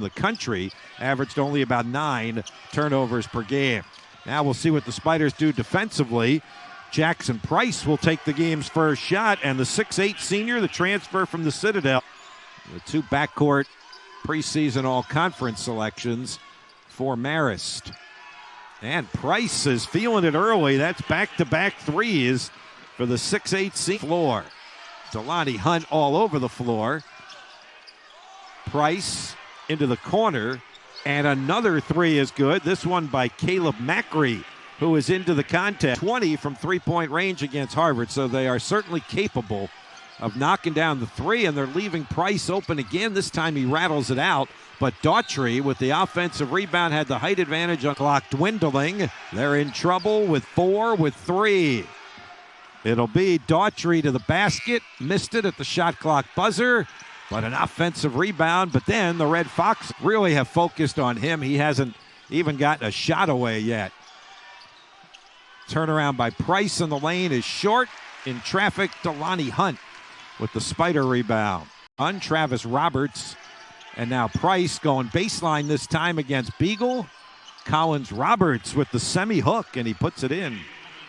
the country, averaged only about 9 turnovers per game. Now we'll see what the Spiders do defensively. Jackson Price will take the game's first shot, and the 6'8 senior, the transfer from the Citadel. The two backcourt preseason all-conference selections for Marist. And Price is feeling it early. That's back-to-back threes for the 6'8 senior. Floor. Delani Hunt all over the floor. Price into the corner, and another three is good. This one by Caleb Macri, who is into the contest. 20 from three-point range against Harvard, so they are certainly capable of knocking down the three, and they're leaving Price open again. This time he rattles it out, but Daughtry with the offensive rebound had the height advantage on clock dwindling. They're in trouble with 4 with 3. It'll be Daughtry to the basket, missed it at the shot clock buzzer, but an offensive rebound. But then the Red Fox really have focused on him. He hasn't even gotten a shot away yet. Turnaround by Price in the lane is short. In traffic, Delani Hunt with the Spider rebound. On Travis Roberts, and now Price going baseline this time against Beagle. Collins Roberts with the semi-hook, and he puts it in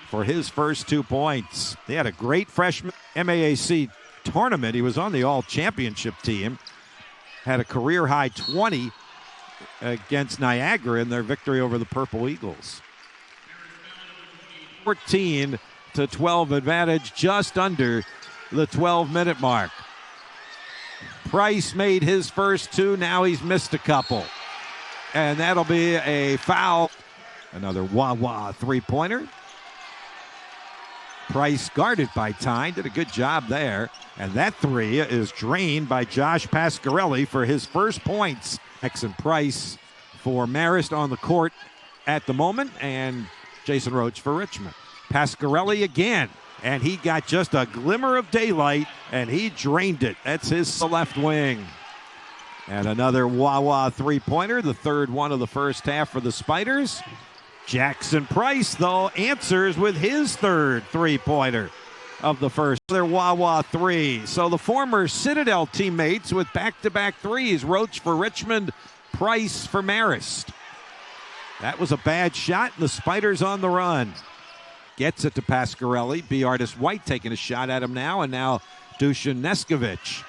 for his first 2 points. They had a great freshman MAAC tournament. He was on the all-championship team. Had a career-high 20 against Niagara in their victory over the Purple Eagles. 14-12 advantage, just under the 12-minute mark. Price made his first 2. Now he's missed a couple. And that'll be a foul. Another wah-wah three-pointer. Price guarded by Tyne. Did a good job there. And that three is drained by Josh Pasquarelli for his first points. Jackson Price for Marist on the court at the moment. And Jason Roach for Richmond. Pasquarelli again. And he got just a glimmer of daylight, and he drained it. That's his left wing. And another wah-wah three-pointer, the third one of the first half for the Spiders. Jackson Price, though, answers with his third three-pointer of the first. Their wah-wah three. So the former Citadel teammates with back-to-back threes. Roach for Richmond, Price for Marist. That was a bad shot, and the Spiders on the run. Gets it to Pasquarelli. B. Artis White taking a shot at him now, and now Dusan Neskovic.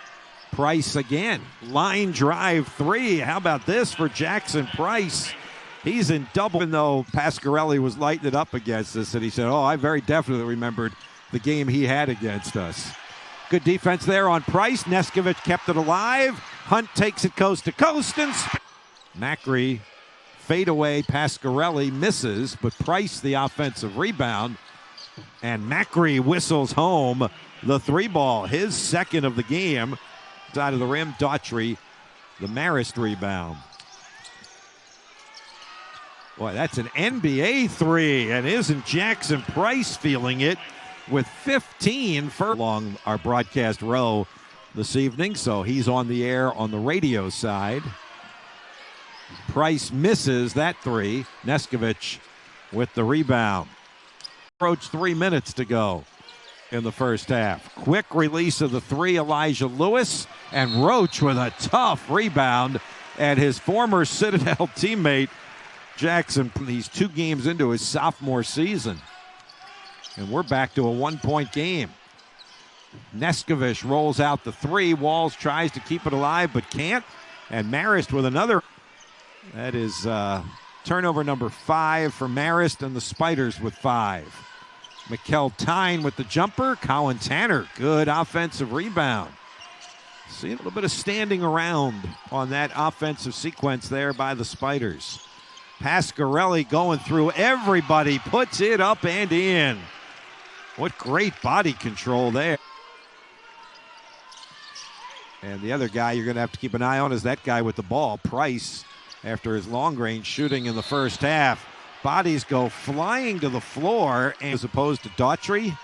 Price again. Line drive three. How about this for Jackson Price? He's in double, even though Pasquarelli was lighting it up against us, and he said, I very definitely remembered the game he had against us. Good defense there on Price. Neskovic kept it alive. Hunt takes it coast to coast, and Macri fade away. Pasquarelli misses, but Price the offensive rebound, and Macri whistles home the three ball, his second of the game. Side of the rim, Daughtry, the Marist rebound. Boy, that's an NBA three, and isn't Jackson Price feeling it with 15 for along our broadcast row this evening, so he's on the air on the radio side. Price misses that three. Neskovic with the rebound. Approach 3 minutes to go in the first half. Quick release of the three, Elijah Lewis, and Roach with a tough rebound. And his former Citadel teammate, Jackson, he's 2 games into his sophomore season. And we're back to a 1-point game. Neskovic rolls out the three. Walls tries to keep it alive but can't. And Marist with another. That is turnover number 5 for Marist, and the Spiders with 5. Mikkel Tyne with the jumper. Colin Tanner, good offensive rebound. See a little bit of standing around on that offensive sequence there by the Spiders. Pasquarelli going through everybody, puts it up and in. What great body control there. And the other guy you're going to have to keep an eye on is that guy with the ball, Price. After his long-range shooting in the first half, bodies go flying to the floor as opposed to Daughtry.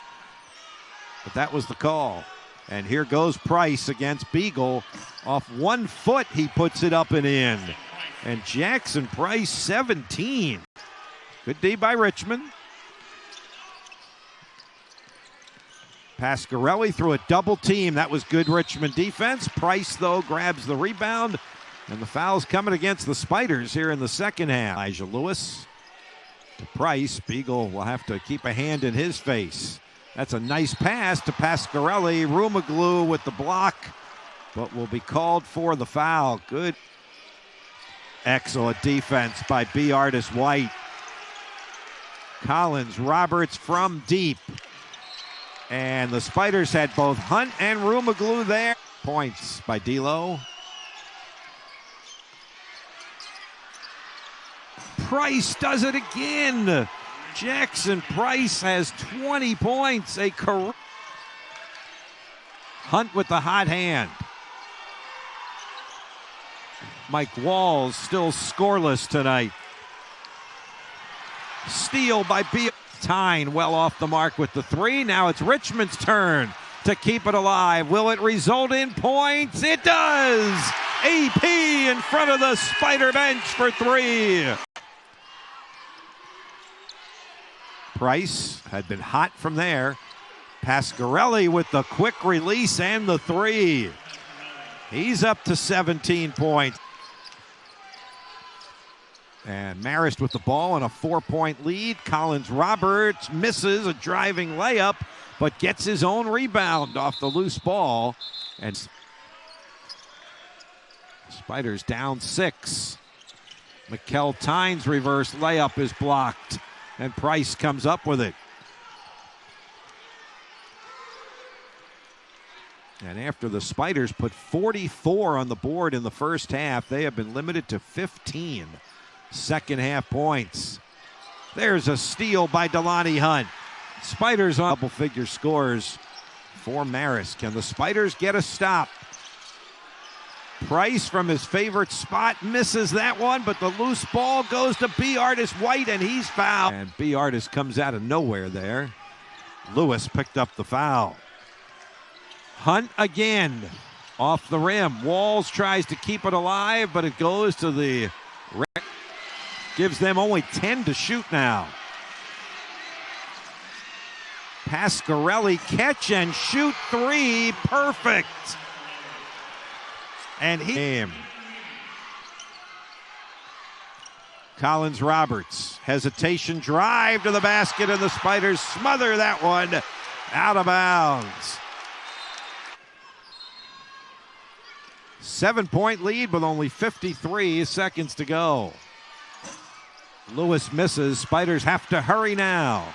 But that was the call. And here goes Price against Beagle. Off 1 foot, he puts it up and in. And Jackson Price, 17. Good D by Richmond. Pasquarelli threw a double team. That was good Richmond defense. Price, though, grabs the rebound. And the foul's coming against the Spiders here in the second half. Elijah Lewis to Price. Beagle will have to keep a hand in his face. That's a nice pass to Pasquarelli. Rumaglu with the block, but will be called for the foul. Good. Excellent defense by B. Artis White. Collins, Roberts from deep. And the Spiders had both Hunt and Rumaglu there. Points by D'Lo. Price does it again. Jackson Price has 20 points. Hunt with the hot hand. Mike Walls still scoreless tonight. Steal by B. Tyne well off the mark with the three. Now it's Richmond's turn to keep it alive. Will it result in points? It does! AP in front of the Spider bench for three. Price had been hot from there. Pasquarelli with the quick release and the three. He's up to 17 points. And Marist with the ball and a 4-point lead. Collins Roberts misses a driving layup, but gets his own rebound off the loose ball. And Spiders down 6. Mikkel Tyne's reverse layup is blocked, and Price comes up with it. And after the Spiders put 44 on the board in the first half, they have been limited to 15 second half points. There's a steal by Delani Hunt. Spiders on double-figure scores for Marist. Can the Spiders get a stop? Price from his favorite spot misses that one, but the loose ball goes to B. Artis White, and he's fouled. And B. Artis comes out of nowhere there. Lewis picked up the foul. Hunt again off the rim. Walls tries to keep it alive, but it goes to the rack. Gives them only 10 to shoot now. Pasquarelli catch and shoot three. Perfect. And Collins Roberts. Hesitation drive to the basket, and the Spiders smother that one out of bounds. 7-point lead with only 53 seconds to go. Lewis misses. Spiders have to hurry now.